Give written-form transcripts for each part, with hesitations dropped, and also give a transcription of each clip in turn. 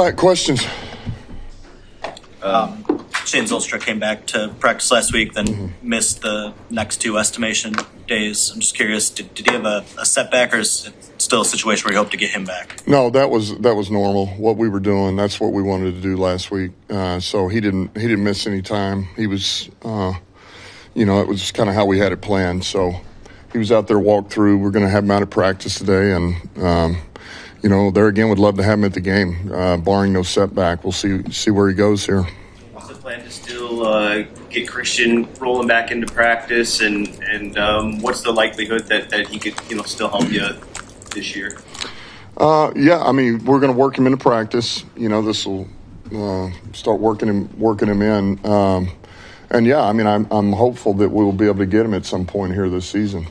right, questions? Shane Zylstra came back to practice last week, then missed the next 2 estimation days. I'm just curious, did he have a setback, or is it still a situation where you hope to get him back? No, that was normal. What we were doing, that's what we wanted to do last week. So he didn't miss any time. He was, it was kind of how we had it planned. So he was out there, walked through. We're going to have him out at practice today, and there again, would love to have him at the game, barring no setback. We'll see where he goes here. What's the plan to still get Christian rolling back into practice, and what's the likelihood that he could still help you this year? We're going to work him into practice. This will start working him in. I'm hopeful that we'll be able to get him at some point here this season.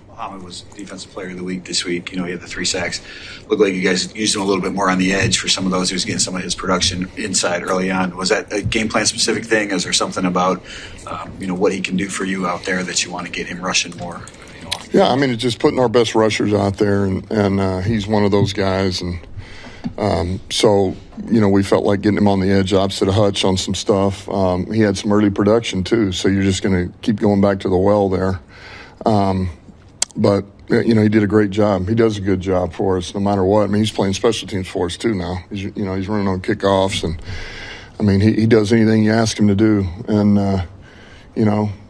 Muhammad was Defensive Player of the Week this week. He had the 3 sacks. Looked like you guys used him a little bit more on the edge for some of those. He was getting some of his production inside early on. Was that a game plan specific thing? Is there something about, what he can do for you out there that you want to get him rushing more? Yeah, it's just putting our best rushers out there, and he's one of those guys. And so, we felt like getting him on the edge opposite of Hutch on some stuff. He had some early production too, so you're just going to keep going back to the well there. But he did a great job. He does a good job for us no matter what. He's playing special teams for us too now. He's running on kickoffs, and he does anything you ask him to do. And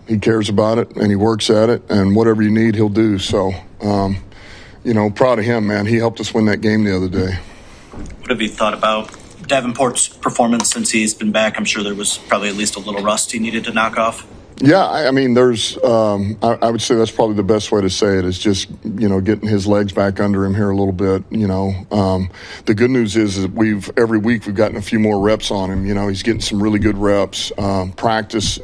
he cares about it and he works at it, and whatever you need, he'll do. So, proud of him, man. He helped us win that game the other day. What have you thought about Davenport's performance since he's been back? I'm sure there was probably at least a little rust he needed to knock off. Yeah, there's I would say that's probably the best way to say it, is just, getting his legs back under him here a little bit, The good news is that every week we've gotten a few more reps on him. He's getting some really good reps. Practice,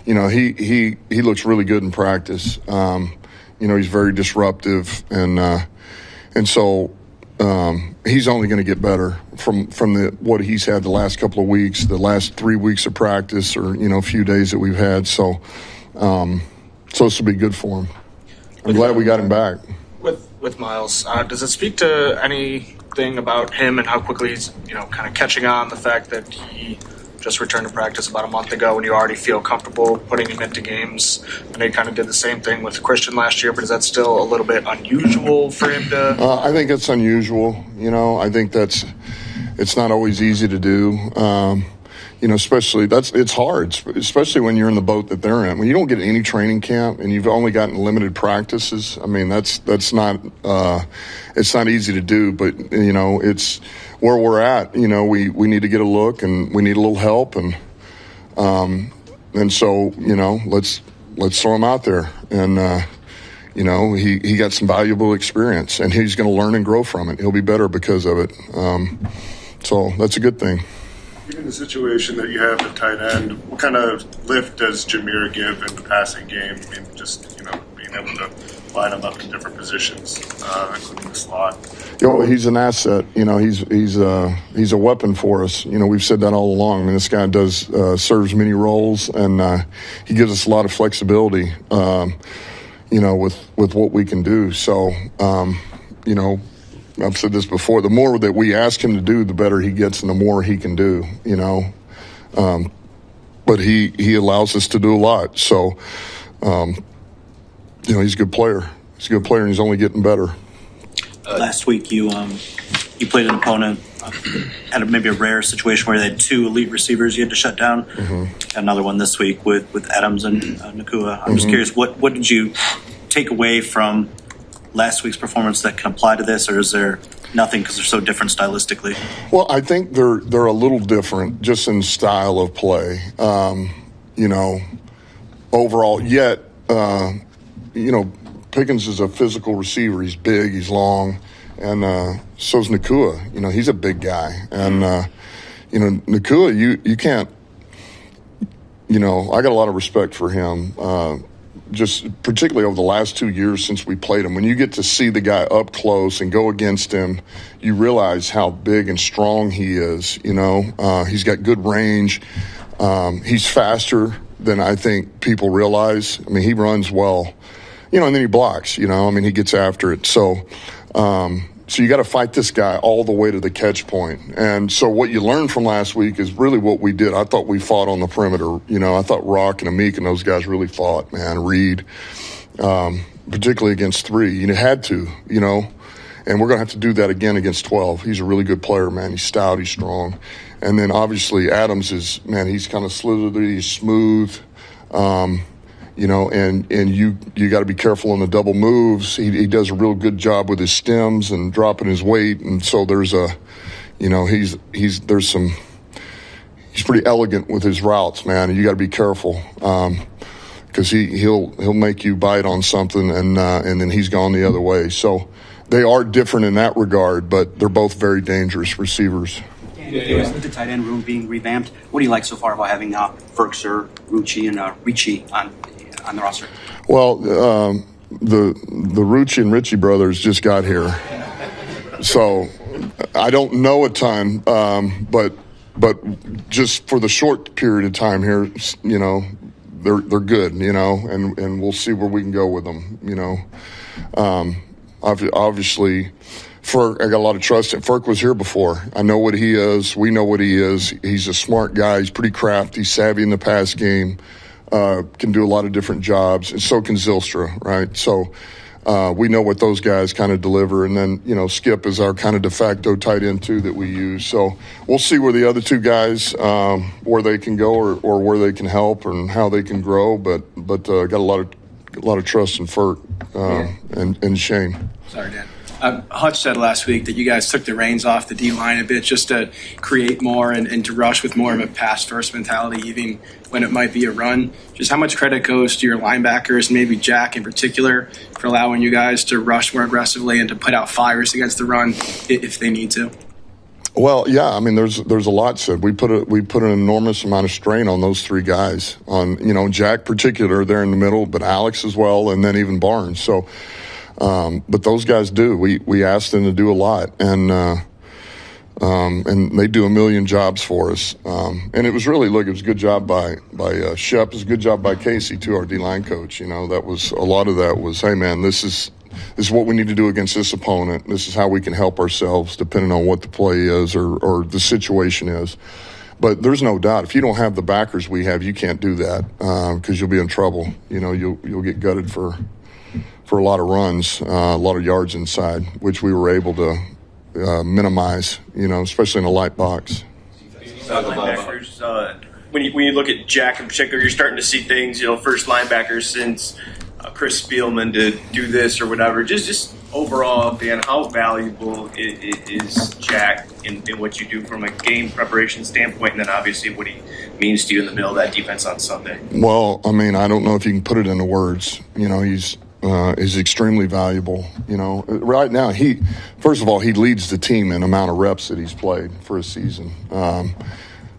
he looks really good in practice. He's very disruptive, and so he's only going to get better from what he's had the last couple of weeks, the last 3 weeks of practice, or a few days that we've had. So this will be good for him. I'm glad we got him back. With Miles, does it speak to anything about him and how quickly he's kind of catching on, the fact that he just returned to practice about a month ago and you already feel comfortable putting him into games? And they kind of did the same thing with Christian last year, but is that still a little bit unusual for him to? I think it's unusual. I think it's not always easy to do. Especially it's hard, especially when you're in the boat that they're in. When you don't get any training camp and you've only gotten limited practices, that's not it's not easy to do. But it's where we're at. We need to get a look, and we need a little help, and so let's throw him out there, and he got some valuable experience, and he's going to learn and grow from it. He'll be better because of it. So that's a good thing. Given the situation that you have at tight end, what kind of lift does Jameer give in the passing game? Just being able to line him up in different positions, including the slot. He's an asset. He's a weapon for us. We've said that all along. This guy serves many roles, and he gives us a lot of flexibility. With what we can do. So, I've said this before, the more that we ask him to do, the better he gets and the more he can do, but he allows us to do a lot. So, he's a good player. He's a good player, and he's only getting better. Last week you played an opponent, had maybe a rare situation where they had 2 elite receivers you had to shut down. Another one this week with Adams and Nakua. I'm just curious, what did you take away from last week's performance that can apply to this, or is there nothing because they're so different stylistically? Well, I think they're a little different just in style of play. Overall, yet Pickens is a physical receiver. He's big, he's long, and so's Nakua. He's a big guy, and Nakua, you can't. I got a lot of respect for him. Just particularly over the last 2 years since we played him. When you get to see the guy up close and go against him, you realize how big and strong he is. He's got good range. He's faster than I think people realize. He runs well, and then he blocks, he gets after it. So, So you got to fight this guy all the way to the catch point. And so what you learned from last week is really what we did. I thought we fought on the perimeter. I thought Rock and Amik and those guys really fought, man. Reed, particularly against 3. You had to, and we're going to have to do that again against 12. He's a really good player, man. He's stout, he's strong. And then obviously Adams is, man, he's kind of slithery, he's smooth. And you got to be careful on the double moves. He does a real good job with his stems and dropping his weight. And so there's he's pretty elegant with his routes, man. And you got to be careful because he'll make you bite on something and then he's gone the other way. So they are different in that regard, but they're both very dangerous receivers. With the tight end room being revamped, what do you like so far about having Ferkser, Rucci, and Ricci on the roster? Well, the Rucci and Ritchie brothers just got here, so I don't know a ton, but just for the short period of time here, they're good, and we'll see where we can go with them, Obviously, Ferk, I got a lot of trust in. Ferk was here before. I know what he is. We know what he is. He's a smart guy. He's pretty crafty, savvy in the pass game. Can do a lot of different jobs, and so can Zylstra, right? So we know what those guys kind of deliver, and then Skip is our kind of de facto tight end too that we use. So we'll see where the other 2 guys where they can go or where they can help and how they can grow. But got a lot of trust in Ferk and Shane. Sorry, Dan. Hutch said last week that you guys took the reins off the D-line a bit just to create more and to rush with more of a pass-first mentality, even when it might be a run. Just how much credit goes to your linebackers, maybe Jack in particular, for allowing you guys to rush more aggressively and to put out fires against the run if they need to? Well, yeah, I mean, there's a lot said. We put an enormous amount of strain on those 3 guys. On Jack particular, there in the middle, but Alex as well, and then even Barnes. So. But those guys do. We ask them to do a lot, and they do a million jobs for us. And it was really, it was a good job by Shep. It was a good job by Casey too, our D-line coach. That was a lot of that was, hey man, this is what we need to do against this opponent. This is how we can help ourselves, depending on what the play is or the situation is. But there's no doubt, if you don't have the backers we have, you can't do that because you'll be in trouble. You'll get gutted for a lot of runs, a lot of yards inside, which we were able to minimize, especially in a light box. Linebackers, when you look at Jack in particular, you're starting to see things, first linebacker since Chris Spielman to do this or whatever. Just overall, Dan, how valuable is Jack in what you do from a game preparation standpoint, and then obviously what he means to you in the middle of that defense on Sunday? Well, I mean, I don't know if you can put it into words. Is extremely valuable. Right now, first of all, he leads the team in amount of reps that he's played for a season.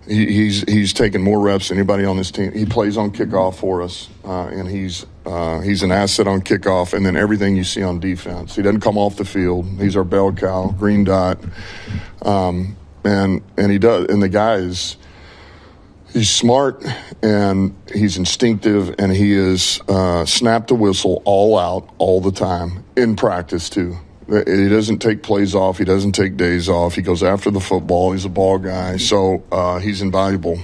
He's taken more reps than anybody on this team. He plays on kickoff for us, and he's an asset on kickoff, and then everything you see on defense. He doesn't come off the field. He's our bell cow, green dot, and he does. And the guy he's smart and he's instinctive, and he is snap the whistle all out all the time in practice too. He doesn't take plays off. He doesn't take days off. He goes after the football. He's a ball guy, so he's invaluable.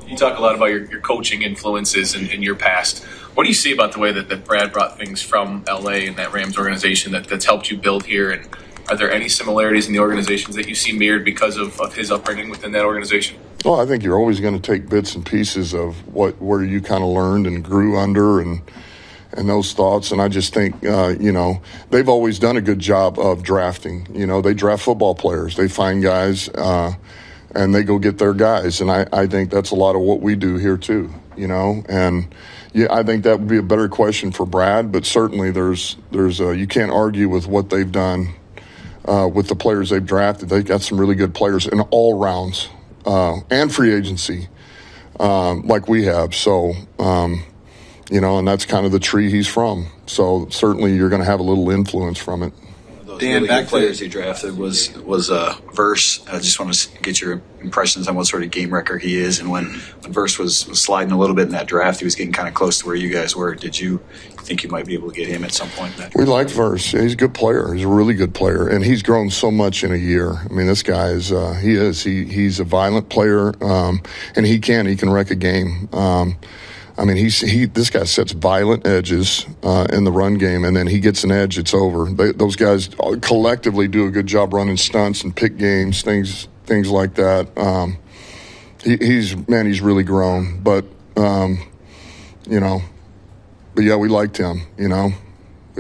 You talk a lot about your coaching influences in your past. What do you see about the way that Brad brought things from L.A. and that Rams organization that's helped you build here? And are there any similarities in the organizations that you see mirrored because of his upbringing within that organization? Well, I think you're always going to take bits and pieces of where you kind of learned and grew under and those thoughts. And I just think, they've always done a good job of drafting. They draft football players. They find guys and they go get their guys. And I think that's a lot of what we do here too, And yeah, I think that would be a better question for Brad. But certainly there's you can't argue with what they've done with the players they've drafted. They've got some really good players in all rounds. And free agency, like we have. So, and that's kind of the tree he's from. So certainly you're going to have a little influence from it. those Dan, really back good players he drafted was Verse. I just want to get your impressions on what sort of game wrecker he is. And when Verse was sliding a little bit in that draft, he was getting kind of close to where you guys were. Did you think you might be able to get him at some point? We like Verse. He's a good player. He's a really good player, and he's grown so much in a year. I mean, this guy is he's a violent player, and he can wreck a game. I mean, this guy sets violent edges in the run game, and then he gets an edge, it's over. Those guys collectively do a good job running stunts and pick games, things like that. He's really grown, but but yeah, we liked him. We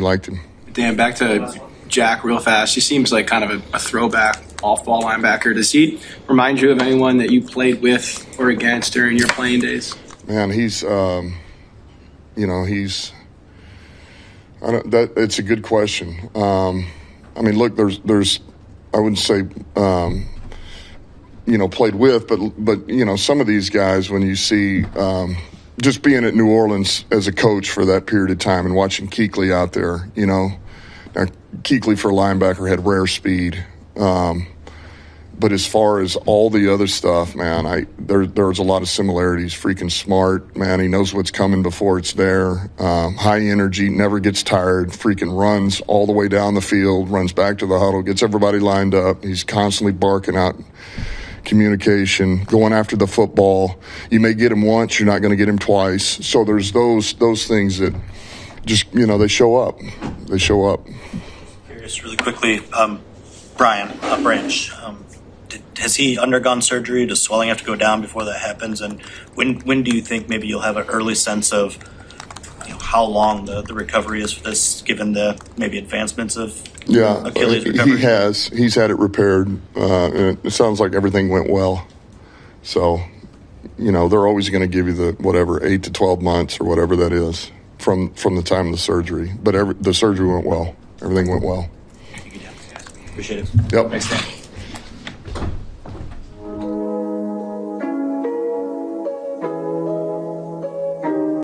liked him. Dan, back to Jack real fast. He seems like kind of a throwback off-ball linebacker. Does he remind you of anyone that you played with or against during your playing days? Man, it's a good question. I mean, look, there's, I wouldn't say, played with, but some of these guys, when you see, just being at New Orleans as a coach for that period of time and watching Kuechly out there, now Kuechly for a linebacker had rare speed. But as far as all the other stuff, man, there's a lot of similarities. Freaking smart, man. He knows what's coming before it's there. High energy, never gets tired. Freaking runs all the way down the field, runs back to the huddle, gets everybody lined up. He's constantly barking out communication, going after the football. You may get him once, you're not going to get him twice. So there's those things that just, they show up. They show up. Curious, really quickly, Brian Branch. Has he undergone surgery? Does swelling have to go down before that happens? And when do you think maybe you'll have an early sense of how long the recovery is for this, given the maybe advancements of Achilles recovery? He's had it repaired, and it sounds like everything went well. So, they're always going to give you the 8 to 12 months or whatever that is from the time of the surgery. But the surgery went well. Everything went well. Thank you, Dan. Appreciate it. Yep. Thanks, Dan.